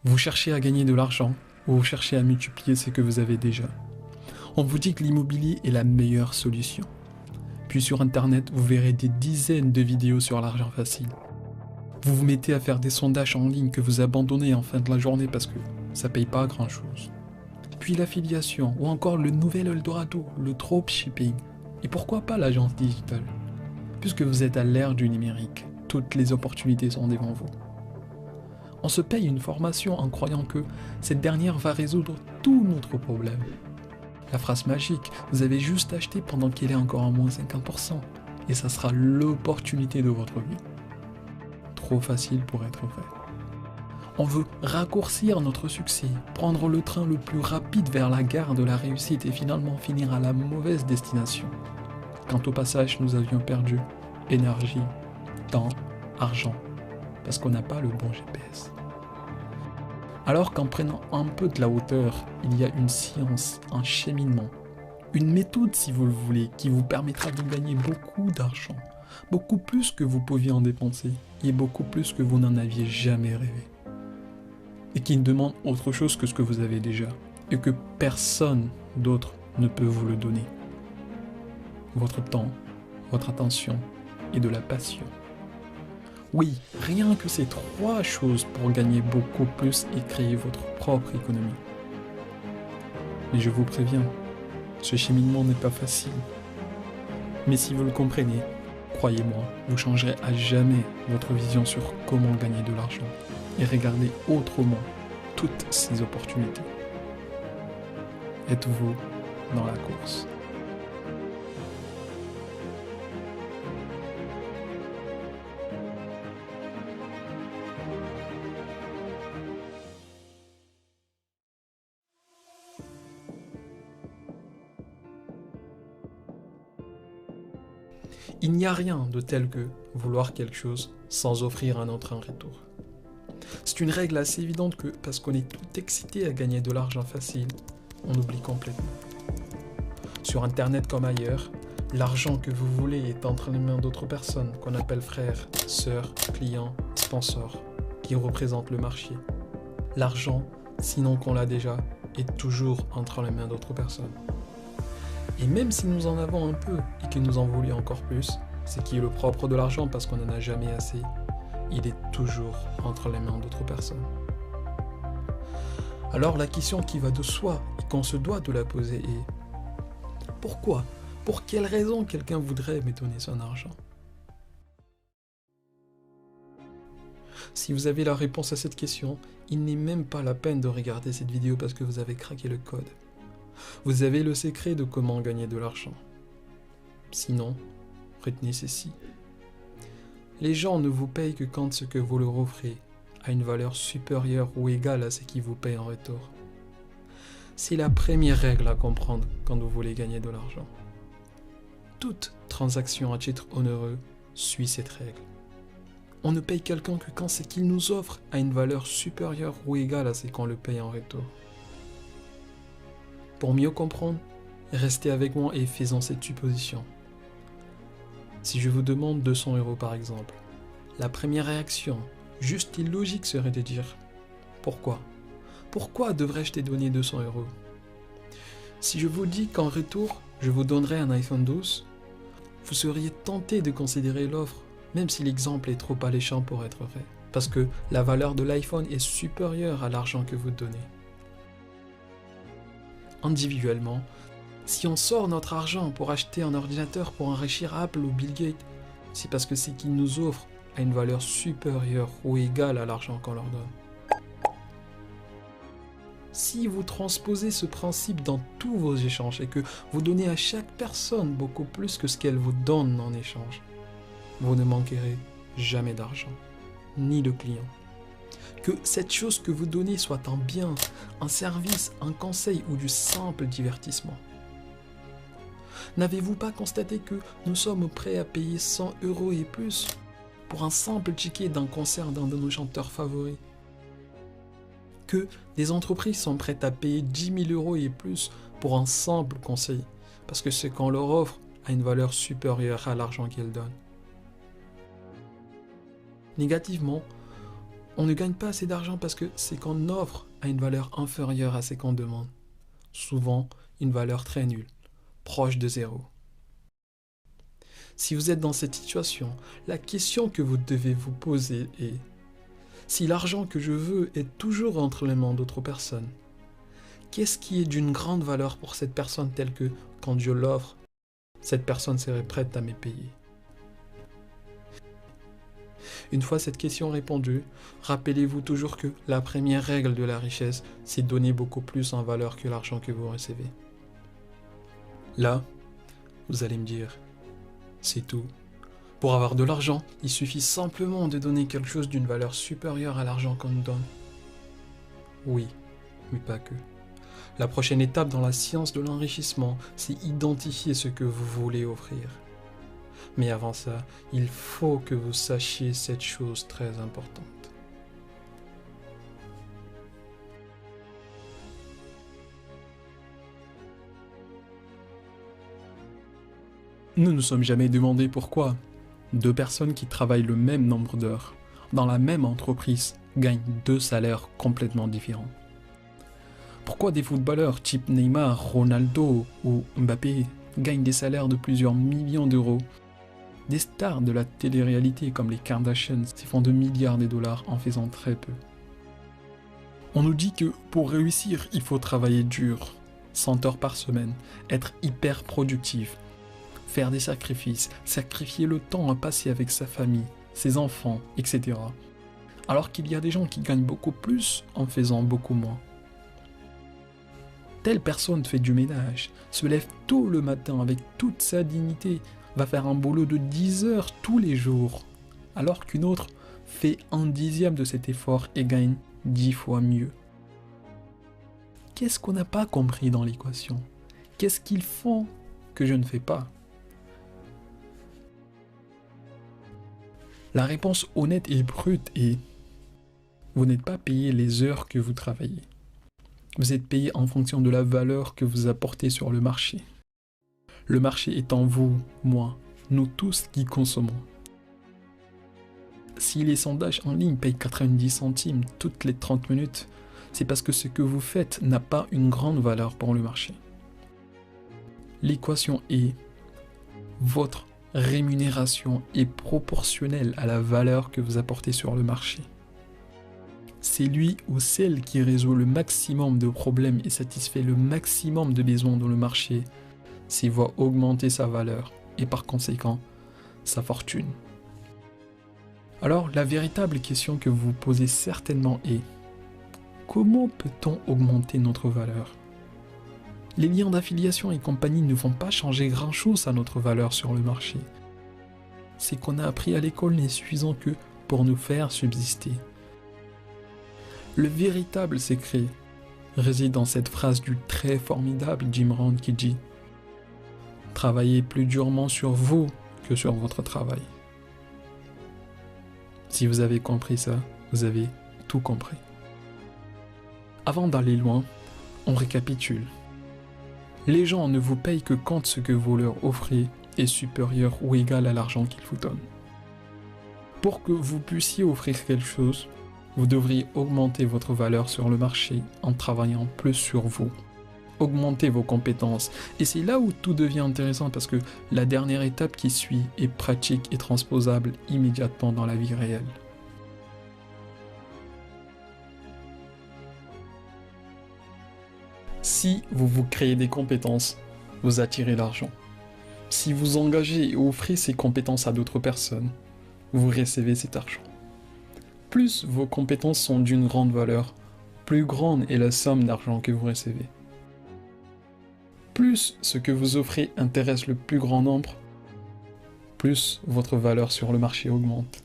Vous cherchez à gagner de l'argent ou vous cherchez à multiplier ce que vous avez déjà. On vous dit que l'immobilier est la meilleure solution. Puis sur internet, vous verrez des dizaines de vidéos sur l'argent facile. Vous vous mettez à faire des sondages en ligne que vous abandonnez en fin de la journée parce que ça paye pas grand chose. Puis l'affiliation ou encore le nouvel Eldorado, le dropshipping. Et pourquoi pas l'agence digitale? Puisque vous êtes à l'ère du numérique, toutes les opportunités sont devant vous. On se paye une formation en croyant que cette dernière va résoudre tous nos problèmes. La phrase magique, vous avez juste acheté pendant qu'elle est encore à moins 50%, et ça sera l'opportunité de votre vie. Trop facile pour être vrai. On veut raccourcir notre succès, prendre le train le plus rapide vers la gare de la réussite et finalement finir à la mauvaise destination. Quand au passage nous avions perdu énergie, temps, argent, parce qu'on n'a pas le bon GPS. Alors qu'en prenant un peu de la hauteur, il y a une science, un cheminement, une méthode si vous le voulez, qui vous permettra de gagner beaucoup d'argent, beaucoup plus que vous pouviez en dépenser, et beaucoup plus que vous n'en aviez jamais rêvé. Et qui ne demande autre chose que ce que vous avez déjà, et que personne d'autre ne peut vous le donner. Votre temps, votre attention et de la passion. Oui, rien que ces 3 choses pour gagner beaucoup plus et créer votre propre économie. Mais je vous préviens, ce cheminement n'est pas facile. Mais si vous le comprenez, croyez-moi, vous changerez à jamais votre vision sur comment gagner de l'argent et regarder autrement toutes ces opportunités. Êtes-vous dans la course? Il n'y a rien de tel que vouloir quelque chose sans offrir un autre en retour. C'est une règle assez évidente que, parce qu'on est tout excité à gagner de l'argent facile, on oublie complètement. Sur internet comme ailleurs, l'argent que vous voulez est entre les mains d'autres personnes qu'on appelle frères, sœurs, clients, sponsors, qui représentent le marché. L'argent, sinon qu'on l'a déjà, est toujours entre les mains d'autres personnes. Et même si nous en avons un peu et que nous en voulions encore plus, ce qui est le propre de l'argent parce qu'on n'en a jamais assez, il est toujours entre les mains d'autres personnes. Alors la question qui va de soi et qu'on se doit de la poser est: pourquoi? Pour quelle raison quelqu'un voudrait me donner son argent? Si vous avez la réponse à cette question, il n'est même pas la peine de regarder cette vidéo parce que vous avez craqué le code. Vous avez le secret de comment gagner de l'argent. Sinon, retenez ceci. Les gens ne vous payent que quand ce que vous leur offrez a une valeur supérieure ou égale à ce qu'ils vous payent en retour. C'est la première règle à comprendre quand vous voulez gagner de l'argent. Toute transaction à titre onéreux suit cette règle. On ne paye quelqu'un que quand ce qu'il nous offre a une valeur supérieure ou égale à ce qu'on le paye en retour. Pour mieux comprendre, restez avec moi et faisons cette supposition. Si je vous demande 200 € par exemple, la première réaction, juste et logique, serait de dire « Pourquoi? Pourquoi devrais-je te donner 200 €? » Si je vous dis qu'en retour, je vous donnerai un iPhone 12, vous seriez tenté de considérer l'offre, même si l'exemple est trop alléchant pour être vrai, parce que la valeur de l'iPhone est supérieure à l'argent que vous donnez. Individuellement, si on sort notre argent pour acheter un ordinateur pour enrichir Apple ou Bill Gates, c'est parce que ce qu'ils nous offrent a une valeur supérieure ou égale à l'argent qu'on leur donne. Si vous transposez ce principe dans tous vos échanges et que vous donnez à chaque personne beaucoup plus que ce qu'elle vous donne en échange, vous ne manquerez jamais d'argent, ni de clients. Que cette chose que vous donnez soit un bien, un service, un conseil ou du simple divertissement. N'avez-vous pas constaté que nous sommes prêts à payer 100 € et plus pour un simple ticket d'un concert d'un de nos chanteurs favoris? Que des entreprises sont prêtes à payer 10 000 € et plus pour un simple conseil, parce que ce qu'on leur offre a une valeur supérieure à l'argent qu'elles donnent. Négativement, On ne gagne pas assez d'argent parce que ce qu'on offre a une valeur inférieure à ce qu'on demande. Souvent, une valeur très nulle, proche de zéro. Si vous êtes dans cette situation, la question que vous devez vous poser est: si l'argent que je veux est toujours entre les mains d'autres personnes, qu'est-ce qui est d'une grande valeur pour cette personne telle que, quand je l'offre, cette personne serait prête à me payer? Une fois cette question répondue, rappelez-vous toujours que la première règle de la richesse, c'est donner beaucoup plus en valeur que l'argent que vous recevez. Là, vous allez me dire: c'est tout. Pour avoir de l'argent, il suffit simplement de donner quelque chose d'une valeur supérieure à l'argent qu'on nous donne. Oui, mais pas que. La prochaine étape dans la science de l'enrichissement, c'est identifier ce que vous voulez offrir. Mais avant ça, il faut que vous sachiez cette chose très importante. Nous ne nous sommes jamais demandé pourquoi deux personnes qui travaillent le même nombre d'heures dans la même entreprise gagnent deux salaires complètement différents. Pourquoi des footballeurs type Neymar, Ronaldo ou Mbappé gagnent des salaires de plusieurs millions d'euros? Des stars de la télé-réalité comme les Kardashians se font de milliards de dollars en faisant très peu. On nous dit que pour réussir, il faut travailler dur, 100 heures par semaine, être hyper productif, faire des sacrifices, sacrifier le temps à passer avec sa famille, ses enfants, etc. Alors qu'il y a des gens qui gagnent beaucoup plus en faisant beaucoup moins. Telle personne fait du ménage, se lève tôt le matin avec toute sa dignité, va faire un boulot de 10 heures tous les jours, alors qu'une autre fait 1/10 de cet effort et gagne 10 fois mieux. Qu'est-ce qu'on n'a pas compris dans l'équation? Qu'est-ce qu'ils font que je ne fais pas? La réponse honnête et brute est: vous n'êtes pas payé les heures que vous travaillez. Vous êtes payé en fonction de la valeur que vous apportez sur le marché. Le marché étant vous, moi, nous tous qui consommons. Si les sondages en ligne payent 90 centimes toutes les 30 minutes, c'est parce que ce que vous faites n'a pas une grande valeur pour le marché. L'équation est: votre rémunération est proportionnelle à la valeur que vous apportez sur le marché. C'est lui ou celle qui résout le maximum de problèmes et satisfait le maximum de besoins dans le marché, s'il voit augmenter sa valeur et par conséquent sa fortune. Alors la véritable question que vous vous posez certainement est: comment peut-on augmenter notre valeur? Les liens d'affiliation et compagnie ne vont pas changer grand-chose à notre valeur sur le marché. Ce qu'on a appris à l'école n'est suffisant que pour nous faire subsister. Le véritable secret réside dans cette phrase du très formidable Jim Rohn qui dit: travaillez plus durement sur vous que sur votre travail. Si vous avez compris ça, vous avez tout compris. Avant d'aller loin, on récapitule. Les gens ne vous payent que quand ce que vous leur offrez est supérieur ou égal à l'argent qu'ils vous donnent. Pour que vous puissiez offrir quelque chose, vous devriez augmenter votre valeur sur le marché en travaillant plus sur vous. Augmenter vos compétences. Et c'est là où tout devient intéressant parce que la dernière étape qui suit est pratique et transposable immédiatement dans la vie réelle. Si vous vous créez des compétences, vous attirez l'argent. Si vous engagez et offrez ces compétences à d'autres personnes, vous recevez cet argent. Plus vos compétences sont d'une grande valeur, plus grande est la somme d'argent que vous recevez. Plus ce que vous offrez intéresse le plus grand nombre, plus votre valeur sur le marché augmente.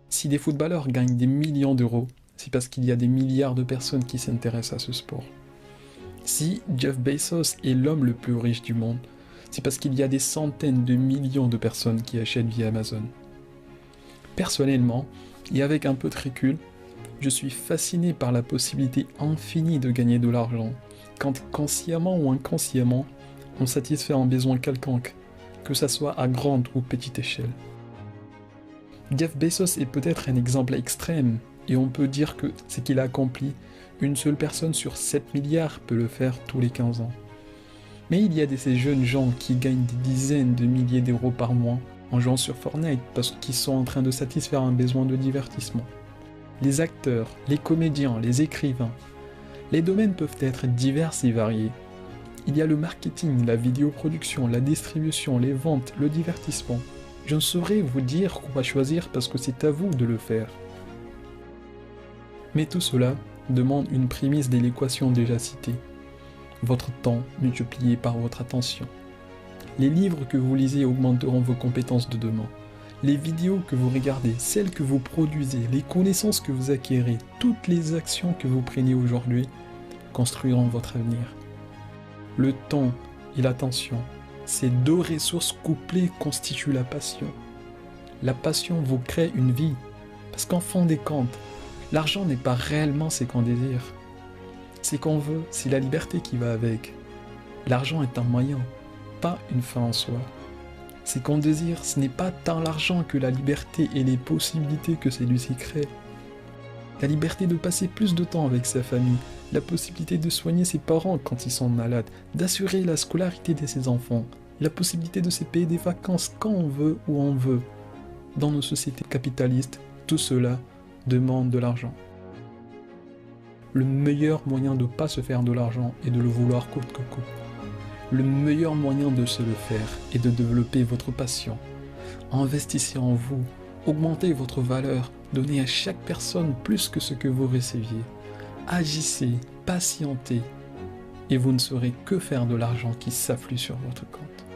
Si des footballeurs gagnent des millions d'euros, c'est parce qu'il y a des milliards de personnes qui s'intéressent à ce sport. Si Jeff Bezos est l'homme le plus riche du monde, c'est parce qu'il y a des centaines de millions de personnes qui achètent via Amazon. Personnellement, et avec un peu de recul, je suis fasciné par la possibilité infinie de gagner de l'argent, quand consciemment ou inconsciemment, on satisfait un besoin quelconque, que ça soit à grande ou petite échelle. Jeff Bezos est peut-être un exemple extrême, Et on peut dire que ce qu'il a accompli, une seule personne sur 7 milliards peut le faire tous les 15 ans. Mais il y a de ces jeunes gens qui gagnent des dizaines de milliers d'euros par mois en jouant sur Fortnite parce qu'ils sont en train de satisfaire un besoin de divertissement. Les acteurs, les comédiens, les écrivains. Les domaines peuvent être divers et variés. Il y a le marketing, la vidéoproduction, la distribution, les ventes, le divertissement. Je ne saurais vous dire quoi choisir parce que c'est à vous de le faire. Mais tout cela demande une prémisse de l'équation déjà citée. Votre temps multiplié par votre attention. Les livres que vous lisez augmenteront vos compétences de demain. Les vidéos que vous regardez, celles que vous produisez, les connaissances que vous acquérez, toutes les actions que vous prenez aujourd'hui construiront votre avenir. Le temps et l'attention, ces deux ressources couplées constituent la passion. La passion vous crée une vie, parce qu'en fin des comptes, l'argent n'est pas réellement ce qu'on désire. Ce qu'on veut, c'est la liberté qui va avec. L'argent est un moyen, pas une fin en soi. Ce qu'on désire, ce n'est pas tant l'argent que la liberté et les possibilités que celui-ci crée. La liberté de passer plus de temps avec sa famille, la possibilité de soigner ses parents quand ils sont malades, d'assurer la scolarité de ses enfants, la possibilité de se payer des vacances quand on veut, où on veut. Dans nos sociétés capitalistes, tout cela demande de l'argent. Le meilleur moyen de ne pas se faire de l'argent est de le vouloir coûte que coûte. Le meilleur moyen de se le faire est de développer votre passion. Investissez en vous, augmentez votre valeur, donnez à chaque personne plus que ce que vous receviez. Agissez, patientez, et vous ne saurez que faire de l'argent qui s'afflue sur votre compte.